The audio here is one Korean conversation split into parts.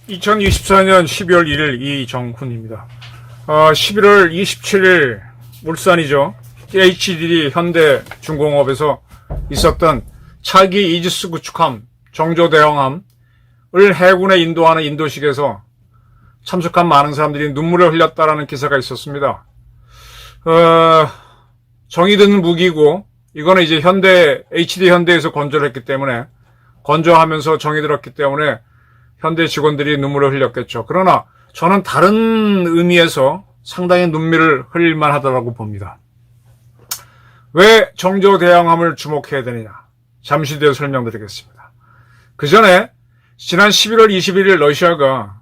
(2024년 12월 1일) 이정훈입니다. 11월 27일 울산이죠. HDD 현대중공업에서 있었던 차기 이지스 구축함 정조대왕함을 해군에 인도하는 인도식에서 참석한 많은 사람들이 눈물을 흘렸다라는 기사가 있었습니다. 정이 드는 무기고, 이거는 이제 HD 현대에서 건조를 했기 때문에, 건조하면서 정이 들었기 때문에 현대 직원들이 눈물을 흘렸겠죠. 그러나 저는 다른 의미에서 상당히 눈물을 흘릴만 하다고 봅니다. 왜 정조대왕함을 주목해야 되느냐? 잠시 뒤에 설명드리겠습니다. 그 전에 지난 11월 21일 러시아가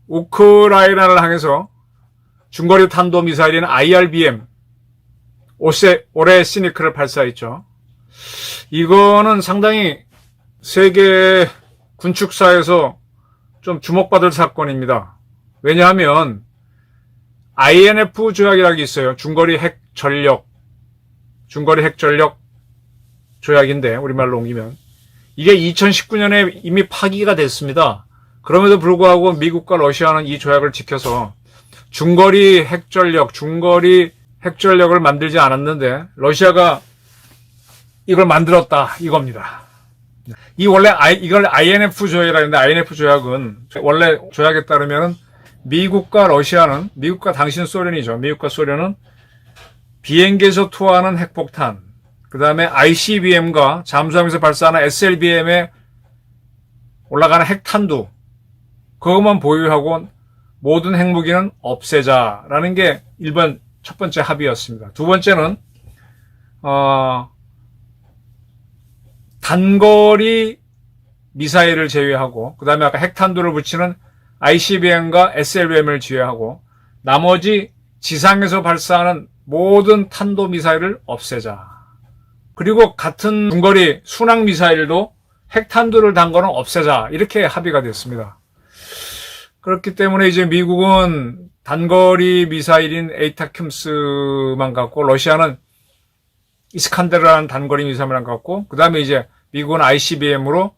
우크라이나를 향해서 중거리 탄도미사일인 IRBM 올해 시니크를 발사했죠. 이거는 상당히 세계 군축사에서 좀 주목받을 사건입니다. 왜냐하면 INF 조약이라는 게 있어요. 중거리 핵전력 조약인데 우리말로 옮기면 이게 2019년에 이미 파기가 됐습니다. 그럼에도 불구하고 미국과 러시아는 이 조약을 지켜서 중거리 핵전력을 만들지 않았는데 러시아가 이걸 만들었다 이겁니다. 이걸 INF 조약이라 하는데, INF 조약은 원래 조약에 따르면 미국과 당시는 소련이죠. 미국과 소련은 비행기에서 투하하는 핵폭탄, 그 다음에 ICBM과 잠수함에서 발사하는 SLBM에 올라가는 핵탄두, 그것만 보유하고 모든 핵무기는 없애자라는 게 첫 번째 합의였습니다. 두 번째는 단거리 미사일을 제외하고, 그 다음에 아까 핵탄두를 붙이는 ICBM과 SLBM을 제외하고 나머지 지상에서 발사하는 모든 탄도미사일을 없애자. 그리고 같은 중거리 순항미사일도 핵탄두를 단 거는 없애자. 이렇게 합의가 됐습니다. 그렇기 때문에 이제 미국은 단거리 미사일인 에이타큐스만 갖고, 러시아는 이스칸데르라는 단거리 미사일만 갖고, 그 다음에 이제 미국은 ICBM으로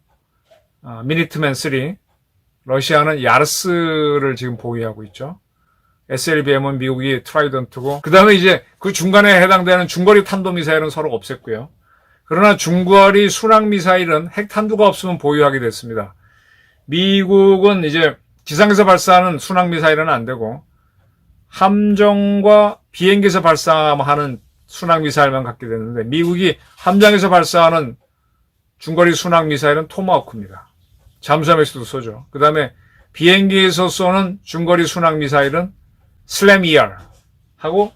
미니트맨 3, 러시아는 야르스를 지금 보유하고 있죠. SLBM은 미국이 트라이던트고, 그 다음에 이제 그 중간에 해당되는 중거리 탄도미사일은 서로 없앴고요. 그러나 중거리 순항미사일은 핵탄두가 없으면 보유하게 됐습니다. 미국은 이제 지상에서 발사하는 순항미사일은 안 되고 함정과 비행기에서 발사하는 순항미사일만 갖게 되는데, 미국이 함정에서 발사하는 중거리 순항미사일은 토마호크입니다. 잠수함에서도 쏘죠. 그 다음에 비행기에서 쏘는 중거리 순항미사일은 슬램-ER 하고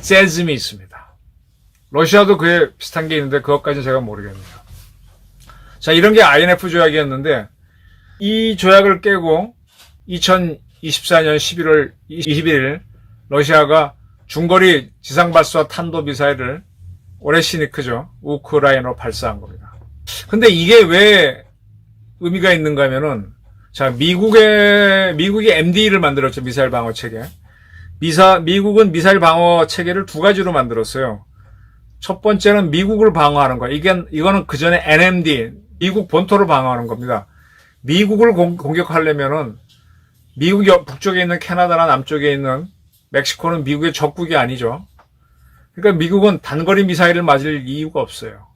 재즈미 있습니다. 러시아도 그에 비슷한 게 있는데 그것까지는 제가 모르겠네요. 자, 이런 게 INF 조약이었는데, 이 조약을 깨고 2024년 11월 21일 러시아가 중거리 지상발사 탄도미사일을 오레시니크죠. 우크라이나로 발사한 겁니다. 근데 이게 왜 의미가 있는가 하면은, 자, 미국이 MD를 만들었죠. 미사일 방어 체계. 미국은 미사일 방어 체계를 두 가지로 만들었어요. 첫 번째는 미국을 방어하는 거. 이거는 그 전에 NMD, 미국 본토를 방어하는 겁니다. 미국을 공격하려면은, 미국 북쪽에 있는 캐나다나 남쪽에 있는 멕시코는 미국의 적국이 아니죠. 그러니까 미국은 단거리 미사일을 맞을 이유가 없어요.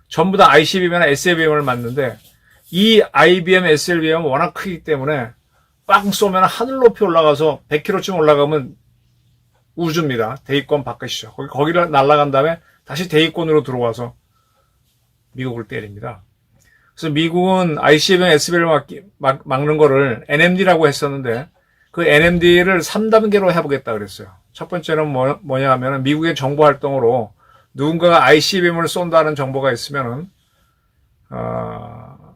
전부 다 ICBM이나 SLBM을 맞는데, 이 IBM, SLBM은 워낙 크기 때문에 빵 쏘면 하늘 높이 올라가서 100km쯤 올라가면 우주입니다. 대기권 바깥이죠. 거기를 날아간 다음에 다시 대기권으로 들어와서 미국을 때립니다. 그래서 미국은 ICBM, SLBM을 막는 거를 NMD라고 했었는데, 그 NMD를 3단계로 해보겠다 그랬어요. 첫 번째는 뭐냐 하면은, 미국의 정보 활동으로 누군가가 ICBM을 쏜다는 정보가 있으면은,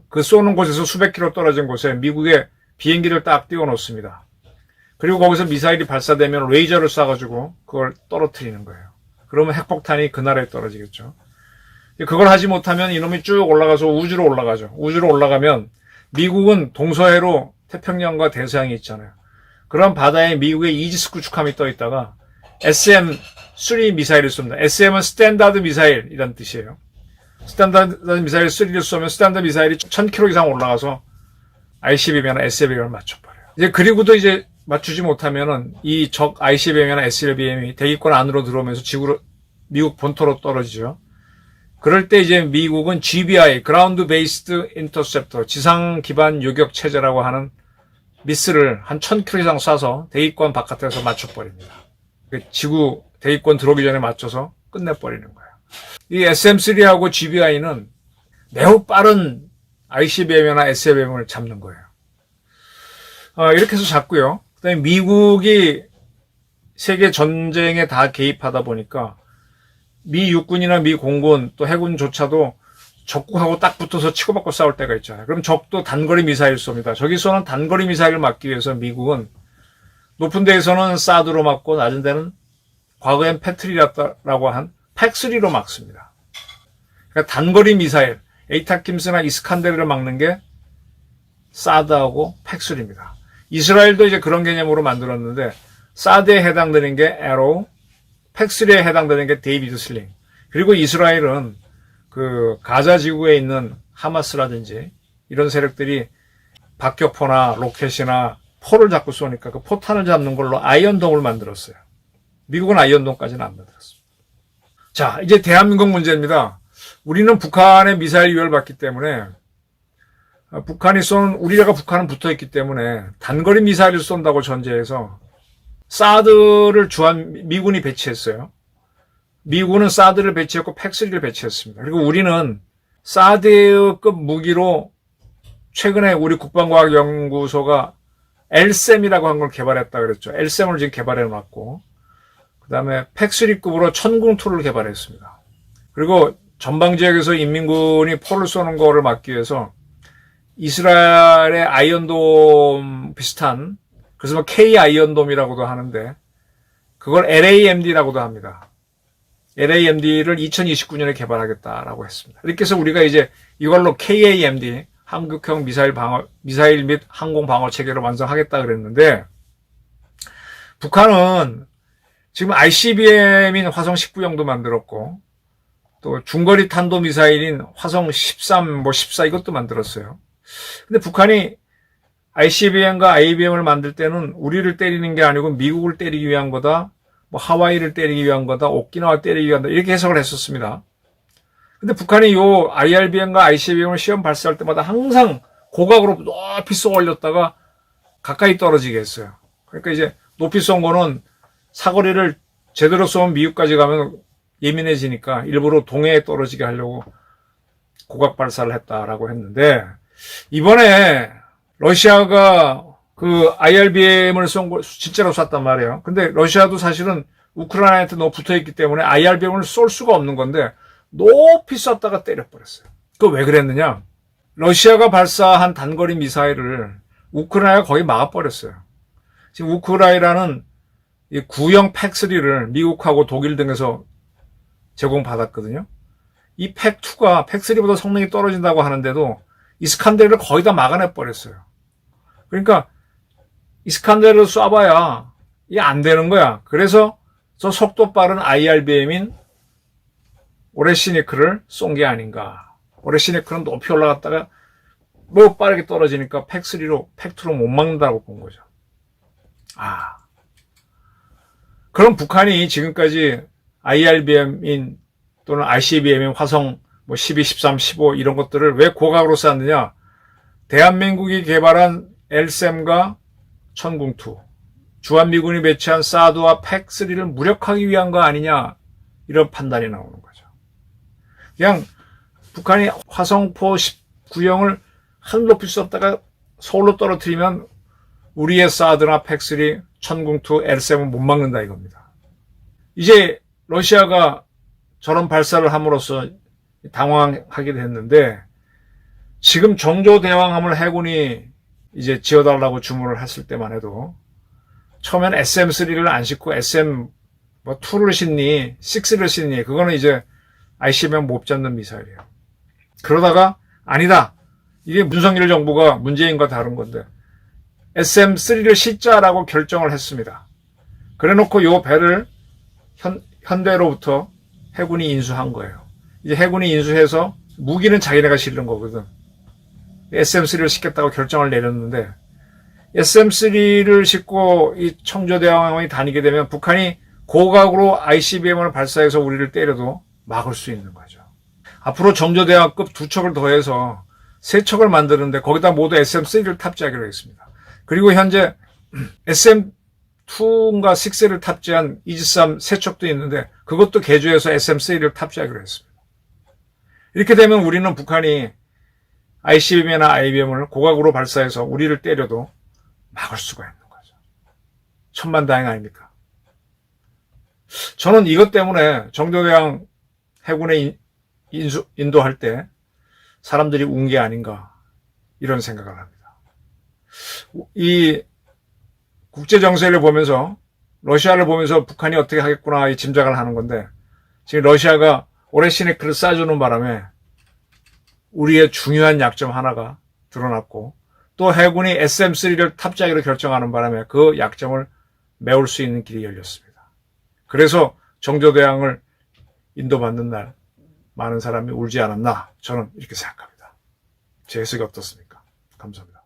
그 쏘는 곳에서 수백 킬로 떨어진 곳에 미국의 비행기를 딱 띄워놓습니다. 그리고 거기서 미사일이 발사되면 레이저를 쏴가지고 그걸 떨어뜨리는 거예요. 그러면 핵폭탄이 그 나라에 떨어지겠죠. 그걸 하지 못하면 이놈이 쭉 올라가서 우주로 올라가죠. 우주로 올라가면 미국은 동서해로 태평양과 대서양이 있잖아요. 그런 바다에 미국의 이지스 구축함이 떠 있다가 SM-3 미사일을 쏩니다. SM은 스탠다드 미사일이라는 뜻이에요. 스탠다드 미사일 3를 쏘면 스탠다드 미사일이 1000km 이상 올라가서 ICBM이나 SLBM을 맞춰버려요. 이제 그리고도 이제 맞추지 못하면은 이 적 ICBM이나 SLBM이 대기권 안으로 들어오면서 미국 본토로 떨어지죠. 그럴 때 이제 미국은 GBI, Ground Based Interceptor, 지상 기반 요격 체제라고 하는 미스를 한 1000km 이상 쏴서 대기권 바깥에서 맞춰버립니다. 지구 대기권 들어오기 전에 맞춰서 끝내버리는 거예요. 이 SM-3하고 GBI는 매우 빠른 ICBM이나 SLBM을 잡는 거예요. 이렇게 해서 잡고요. 그다음에 미국이 세계 전쟁에 다 개입하다 보니까 미 육군이나 미 공군 또 해군조차도 적국하고 딱 붙어서 치고받고 싸울 때가 있잖아요. 그럼 적도 단거리 미사일 쏩니다. 저기서는 단거리 미사일을 막기 위해서 미국은 높은 데에서는 사드로 막고 낮은 데는 과거엔 패트리라고 한 팩3로 막습니다. 그러니까 단거리 미사일, 에이타킴스나 이스칸데르를 막는 게 사드하고 팩3입니다. 이스라엘도 이제 그런 개념으로 만들었는데 사드에 해당되는 게 에로, 팩3에 해당되는 게 데이비드 슬링. 그리고 이스라엘은 그 가자 지구에 있는 하마스라든지 이런 세력들이 박격포나 로켓이나 포를 자꾸 쏘니까 그 포탄을 잡는 걸로 아이언돔을 만들었어요. 미국은 아이언돔까지는 안 만들었습니다. 자, 이제 대한민국 문제입니다. 우리는 북한의 미사일 위협을 받기 때문에 북한이 쏜 우리가 북한은 붙어있기 때문에 단거리 미사일을 쏜다고 전제해서 사드를 미군이 배치했어요. 미군은 사드를 배치했고 팩3를 배치했습니다. 그리고 우리는 사드급 무기로 최근에 우리 국방과학연구소가 LSAM이라고 한 걸 개발했다 그랬죠. LSAM을 지금 개발해 놨고 그 다음에 팩3급으로 천궁2를 개발했습니다. 그리고 전방지역에서 인민군이 포를 쏘는 거를 막기 위해서 이스라엘의 아이언돔 비슷한 그래서 뭐 K 아이언돔이라고도 하는데 그걸 LAMD라고도 합니다. LAMD를 2029년에 개발하겠다라고 했습니다. 이렇게 해서 우리가 이제 이걸로 KAMD 한국형 미사일 및 항공 방어 체계를 완성하겠다 그랬는데 북한은 지금 ICBM인 화성 19형도 만들었고 또 중거리 탄도 미사일인 화성 13, 14 이것도 만들었어요. 근데 북한이 ICBM과 IBM을 만들 때는 우리를 때리는 게 아니고 미국을 때리기 위한 거다. 뭐 하와이를 때리기 위한 거다. 오키나와 때리기 위한 거다. 이렇게 해석을 했었습니다. 근데 북한이 요 IRBM과 ICBM을 시험 발사할 때마다 항상 고각으로 높이 쏘아 올렸다가 가까이 떨어지게 했어요. 그러니까 이제 높이 쏜 거는 사거리를 제대로 쏘면 미국까지 가면 예민해지니까 일부러 동해에 떨어지게 하려고 고각 발사를 했다라고 했는데 이번에 러시아가 그 IRBM을 쏜 거 진짜로 쐈단 말이에요. 근데 러시아도 사실은 우크라이나한테 너무 붙어있기 때문에 IRBM을 쏠 수가 없는 건데 높이 쐈다가 때려버렸어요. 그거 왜 그랬느냐? 러시아가 발사한 단거리 미사일을 우크라이나가 거의 막아버렸어요. 지금 우크라이나는 이 구형 팩3를 미국하고 독일 등에서 제공받았거든요. 이 팩2가 팩3보다 성능이 떨어진다고 하는데도 이스칸데르를 거의 다 막아내버렸어요. 그러니까 이스칸데르를 쏴봐야 이게 안 되는 거야. 그래서 저 속도 빠른 IRBM인 오레시니크를 쏜 게 아닌가. 오레시니크는 높이 올라갔다가 뭐 빠르게 떨어지니까 팩2로 못 막는다고 본 거죠. 그럼 북한이 지금까지 IRBM인 또는 ICBM인 화성 12, 13, 15 이런 것들을 왜 고각으로 쐈느냐? 대한민국이 개발한 LSAM과 천궁2, 주한미군이 배치한 사드와 팩3를 무력하기 위한 거 아니냐? 이런 판단이 나오는 거죠. 그냥 북한이 화성포 19형을 하늘 높이 쐈다가 서울로 떨어뜨리면 우리의 사드나 팩3, 천궁2, LSAM은 못 막는다 이겁니다. 이제 러시아가 저런 발사를 함으로써 당황하게 됐는데 지금 정조대왕함을 해군이 이제 지어달라고 주문을 했을 때만 해도 처음엔 SM-3를 안 싣고 SM-2를 싣니 6를 싣니 그거는 이제 ICBM 못 잡는 미사일이에요. 그러다가 아니다. 이게 문성열 정부가 문재인과 다른 건데 SM3를 싣자라고 결정을 했습니다. 그래놓고 요 배를 현대로부터 해군이 인수한 거예요. 이제 해군이 인수해서 무기는 자기네가 실는 거거든. SM3를 싣겠다고 결정을 내렸는데 SM3를 싣고 이 청조대왕이 다니게 되면 북한이 고각으로 ICBM을 발사해서 우리를 때려도 막을 수 있는 거죠. 앞으로 정조대왕급 2척을 더해서 3척을 만드는데 거기다 모두 SM3를 탑재하기로 했습니다. 그리고 현재 SM2인가 6를 탑재한 이지스함 3척도 있는데 그것도 개조해서 SM3를 탑재하기로 했습니다. 이렇게 되면 우리는 북한이 ICBM이나 IBM을 고각으로 발사해서 우리를 때려도 막을 수가 있는 거죠. 천만다행 아닙니까? 저는 이것 때문에 정조대왕 해군에 인도할 때 사람들이 운 게 아닌가 이런 생각을 합니다. 이 국제 정세를 보면서 러시아를 보면서 북한이 어떻게 하겠구나 이 짐작을 하는 건데 지금 러시아가 오레시네크를 쏴주는 바람에 우리의 중요한 약점 하나가 드러났고 또 해군이 SM3를 탑재하기로 결정하는 바람에 그 약점을 메울 수 있는 길이 열렸습니다. 그래서 정조대왕을 인도받는 날 많은 사람이 울지 않았나 저는 이렇게 생각합니다. 제 해석이 어떻습니까? 감사합니다.